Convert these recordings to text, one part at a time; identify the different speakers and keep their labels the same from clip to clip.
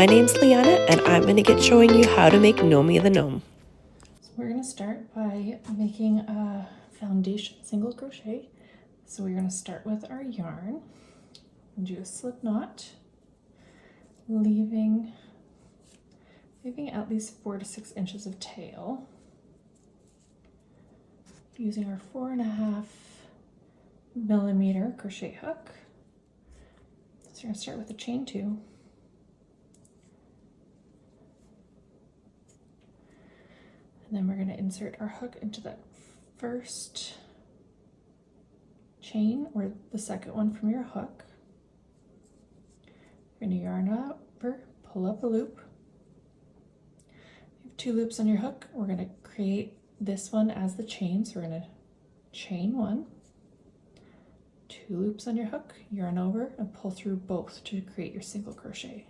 Speaker 1: my name's Liana and I'm going to get showing you how to make Gnome the Gnome.
Speaker 2: So we're going to start by making a foundation single crochet. So we're going to start with our yarn and do a slip knot, leaving at least 4 to 6 inches of tail, using our 4.5 millimeter crochet hook. So we're going to start with a chain 2. And then we're going to insert our hook into that first chain or the second one from your hook. You're going to yarn over, pull up a loop. You have 2 loops on your hook. We're going to create this one as the chain. So we're going to chain 1, 2 loops on your hook, yarn over and pull through both to create your single crochet.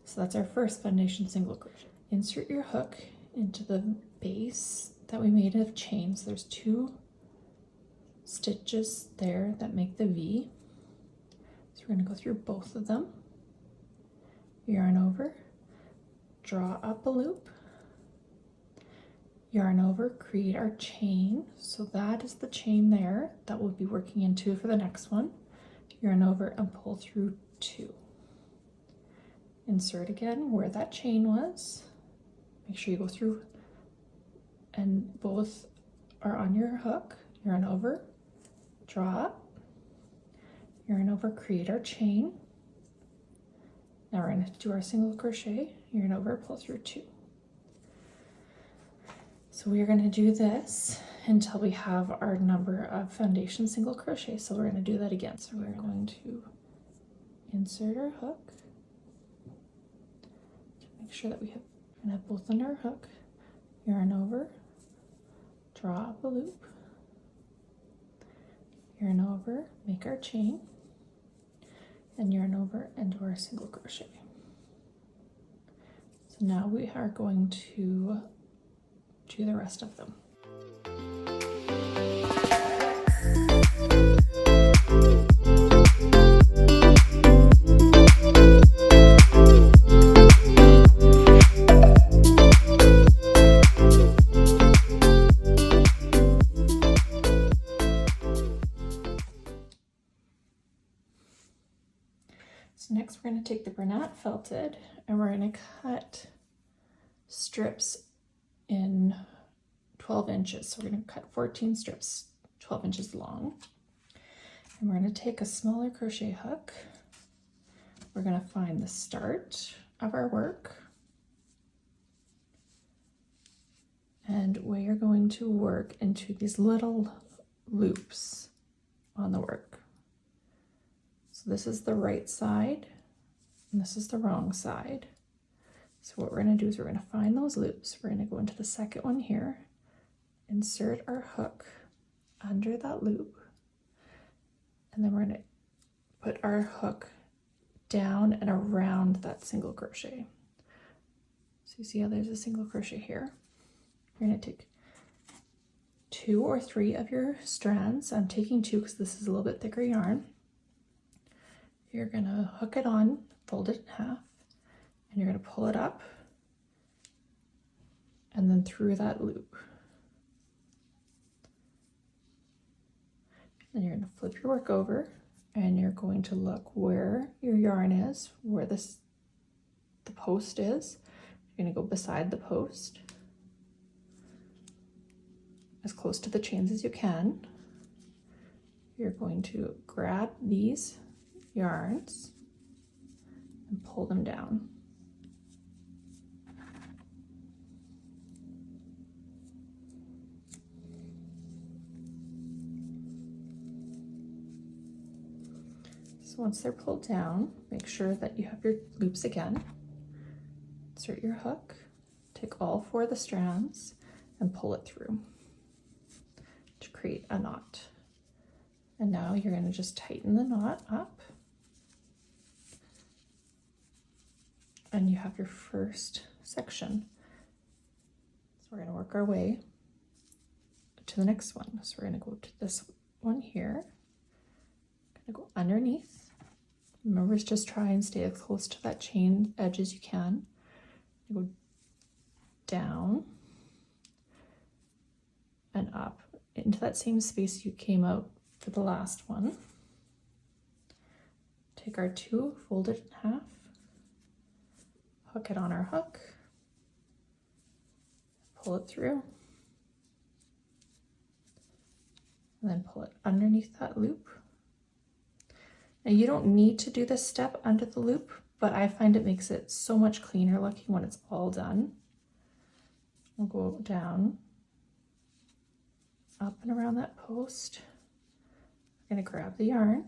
Speaker 2: So that's our first foundation single crochet. Insert your hook into the base that we made of chains. There's 2 stitches there that make the V. So we're going to go through both of them. Yarn over, draw up a loop, yarn over, create our chain. So that is the chain there that we'll be working into for the next one. Yarn over and pull through 2. Insert again where that chain was. Make sure you go through and both are on your hook. Yarn over, draw up, yarn over, create our chain. Now we're going to do our single crochet, yarn over, pull through 2. So we are going to do this until we have our number of foundation single crochet. So we're going to do that again. So we're going to insert our hook, make sure that we have both on our hook, yarn over, draw up a loop, yarn over, make our chain, and yarn over and do our single crochet. So now we are going to do the rest of them. So next we're going to take the Bernat felted and we're going to cut strips in 12 inches. So we're going to cut 14 strips, 12 inches long. And we're going to take a smaller crochet hook. We're going to find the start of our work. And we are going to work into these little loops on the work. So this is the right side and this is the wrong side. So what we're going to do is we're going to find those loops. We're going to go into the second one here, insert our hook under that loop, and then we're going to put our hook down and around that single crochet. So you see how there's a single crochet here. You're going to take 2 or 3 of your strands. I'm taking 2 because this is a little bit thicker yarn. You're going to hook it on, fold it in half, and you're going to pull it up and then through that loop. Then you're going to flip your work over and you're going to look where your yarn is, where the post is. You're going to go beside the post, as close to the chains as you can. You're going to grab these yarns and pull them down. So once they're pulled down, make sure that you have your loops again. Insert your hook, take all 4 of the strands and pull it through to create a knot. And now you're going to just tighten the knot up. And you have your first section. So we're going to work our way to the next one. So we're going to go to this one here. Going to go underneath, Remember, just try and stay as close to that chain edge as you can. You go down and up into that same space you came out for the last one. Take our 2, fold it in half, hook it on our hook, pull it through, and then pull it underneath that loop. Now you don't need to do this step under the loop, but I find it makes it so much cleaner looking when it's all done. We'll go down, up and around that post. I'm going to grab the yarn.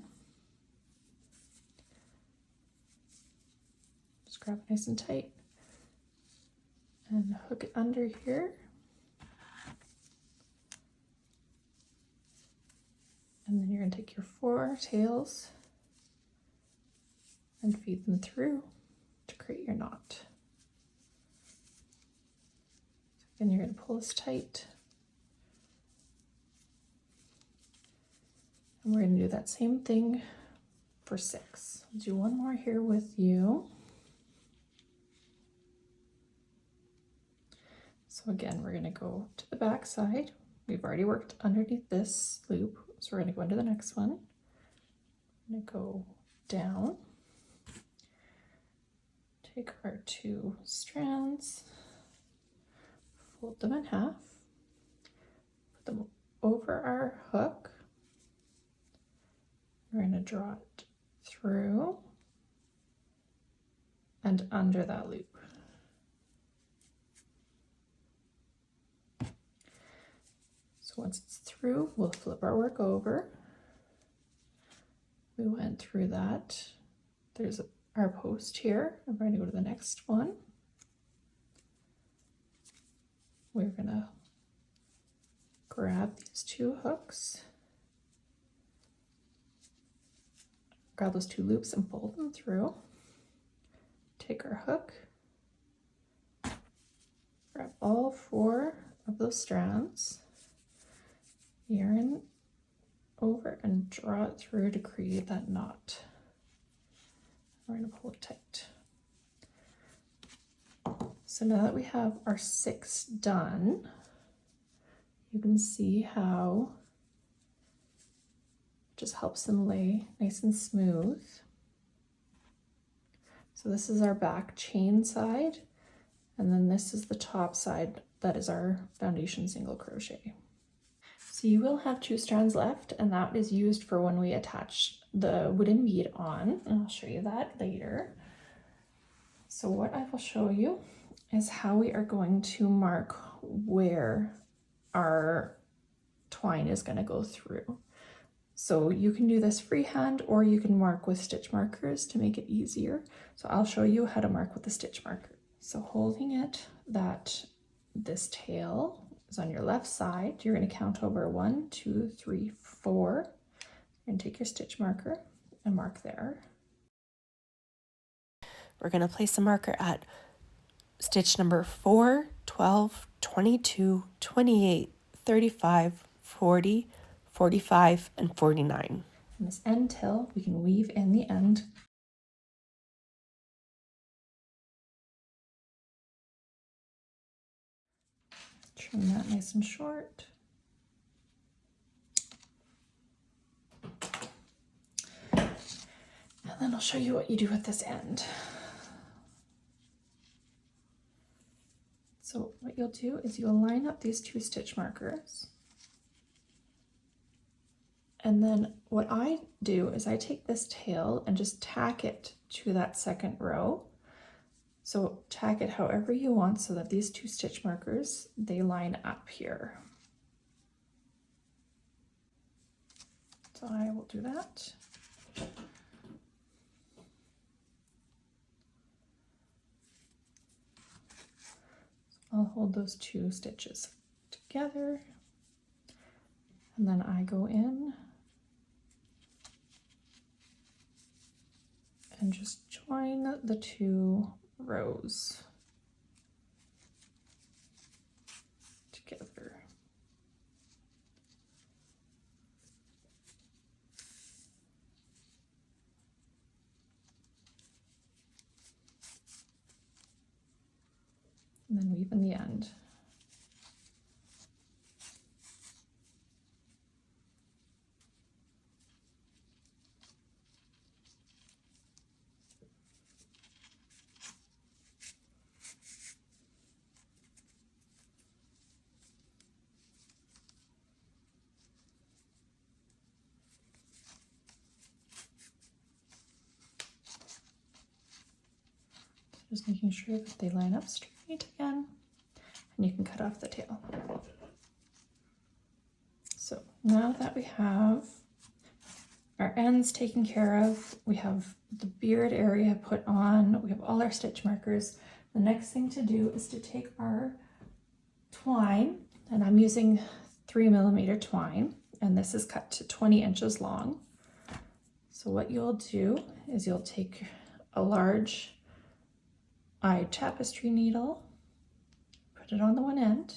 Speaker 2: Just grab it nice and tight and hook it under here. And then you're going to take your 4 tails and feed them through to create your knot. And you're going to pull this tight. And we're going to do that same thing for 6. I'll do one more here with you. So again, we're going to go to the back side. We've already worked underneath this loop, so we're going to go into the next one. I'm going to go down, take our 2 strands, fold them in half, put them over our hook. We're going to draw it through and under that loop. So once it's through, we'll flip our work over. We went through that. There's our post here. I'm going to go to the next one. We're going to grab these 2 hooks, grab those 2 loops and fold them through. Take our hook, grab all 4 of those strands, yarn over and draw it through to create that knot. We're going to pull it tight. So now that we have our 6 done, you can see how it just helps them lay nice and smooth. So this is our back chain side, and then this is the top side that is our foundation single crochet. So you will have 2 strands left, and that is used for when we attach the wooden bead on, and I'll show you that later. So what I will show you is how we are going to mark where our twine is going to go through. So you can do this freehand, or you can mark with stitch markers to make it easier. So I'll show you how to mark with the stitch marker. So holding it that this tail is on your left side, you're going to count over 1, 2, 3, 4. You're going to take your stitch marker and mark there.
Speaker 1: We're going to place a marker at stitch number 4, 12, 22, 28, 35, 40, 45, and 49.
Speaker 2: And this end tail, we can weave in the end. Trim that nice and short. And then I'll show you what you do with this end. So what you'll do is you'll line up these 2 stitch markers. And then what I do is I take this tail and just tack it to that second row. So tack it however you want so that these 2 stitch markers, they line up here. So I will do that. I'll hold those 2 stitches together, and then I go in and just join the 2 rows together. and then weave in the end. Just making sure that they line up straight again, and you can cut off the tail. So now that we have our ends taken care of, we have the beard area put on, we have all our stitch markers. The next thing to do is to take our twine, and I'm using 3mm twine, and this is cut to 20 inches long. So what you'll do is you'll take a large eye tapestry needle, put it on the one end,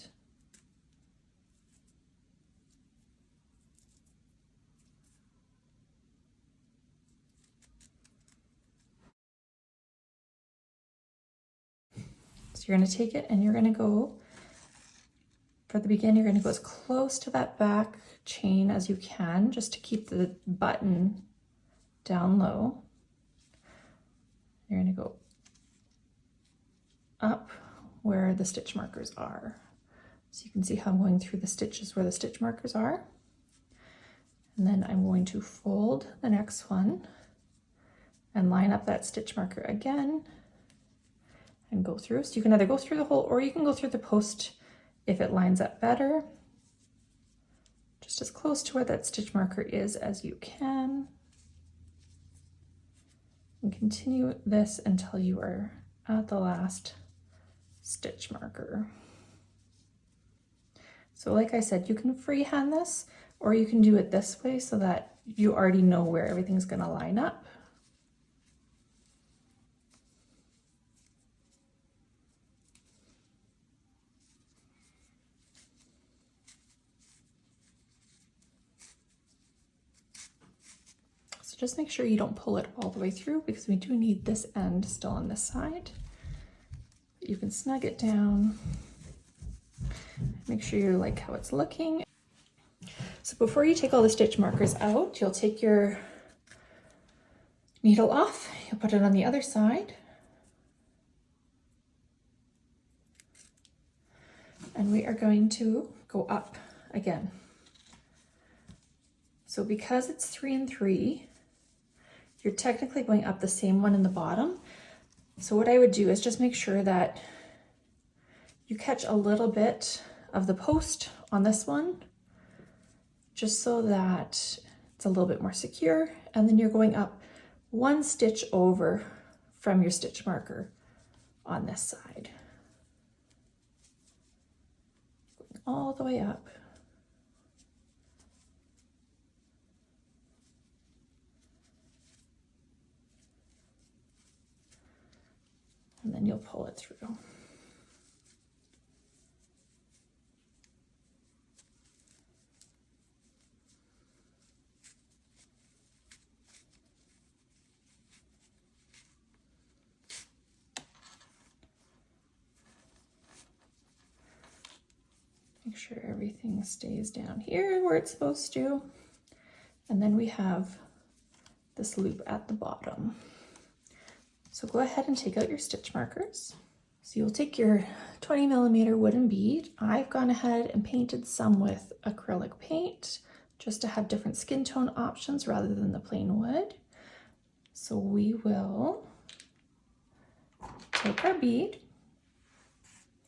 Speaker 2: so you're going to take it and you're going to go, for the beginning, you're going to go as close to that back chain as you can, just to keep the button down low. You're going to go up where the stitch markers are. So you can see how I'm going through the stitches where the stitch markers are. And then I'm going to fold the next one and line up that stitch marker again and go through. So you can either go through the hole or you can go through the post if it lines up better. Just as close to where that stitch marker is as you can. And continue this until you are at the last stitch marker. So like I said, you can freehand this or you can do it this way so that you already know where everything's going to line up. So just make sure you don't pull it all the way through because we do need this end still on this side. You can snug it down. Make sure you like how it's looking. So before you take all the stitch markers out, you'll take your needle off, you'll put it on the other side. And we are going to go up again. So because it's 3 and 3, you're technically going up the same one in the bottom. So what I would do is just make sure that you catch a little bit of the post on this one, just so that it's a little bit more secure. And then you're going up 1 stitch over from your stitch marker on this side. Going all the way up. And then you'll pull it through. Make sure everything stays down here where it's supposed to. And then we have this loop at the bottom. So go ahead and take out your stitch markers. So you'll take your 20mm wooden bead. I've gone ahead and painted some with acrylic paint just to have different skin tone options rather than the plain wood. So we will take our bead.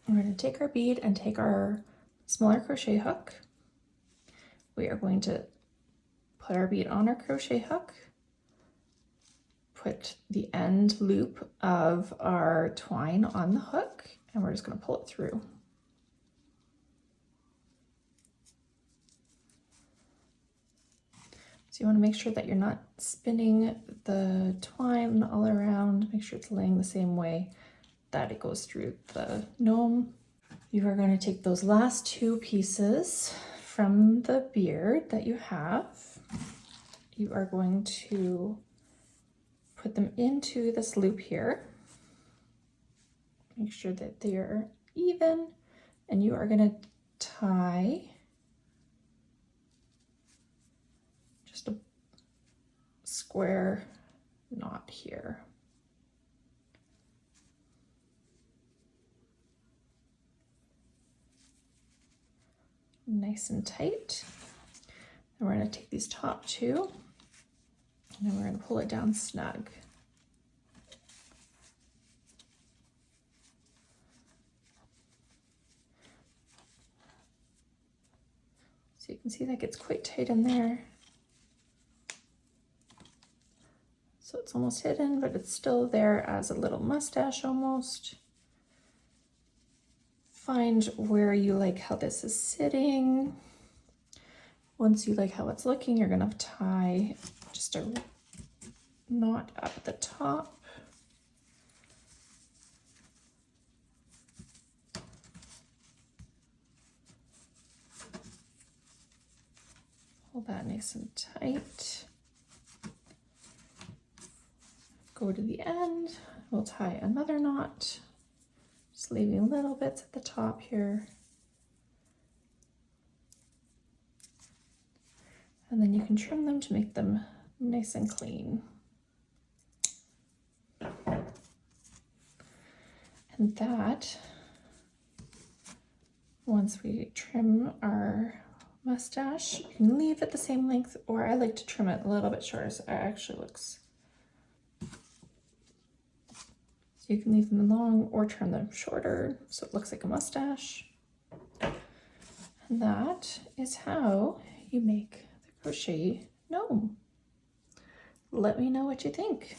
Speaker 2: We're going to take our bead and take our smaller crochet hook. We are going to put our bead on our crochet hook, put the end loop of our twine on the hook, and we're just going to pull it through. So you want to make sure that you're not spinning the twine all around. Make sure it's laying the same way that it goes through the gnome. You are going to take those last 2 pieces from the beard that you have. You are going to put them into this loop here. Make sure that they're even, and you are going to tie just a square knot here. Nice and tight. And we're going to take these top two, and then we're going to pull it down snug. So you can see that gets quite tight in there. So it's almost hidden, but it's still there as a little mustache almost. Find where you like how this is sitting. Once you like how it's looking, you're gonna tie just a knot up at the top. Hold that nice and tight. Go to the end, we'll tie another knot, just leaving little bits at the top here. And then you can trim them to make them nice and clean. And that, once we trim our mustache, you can leave it the same length, or I like to trim it a little bit shorter so it actually looks. So you can leave them long or trim them shorter so it looks like a mustache. And that is how you make the crochet gnome. Let me know what you think.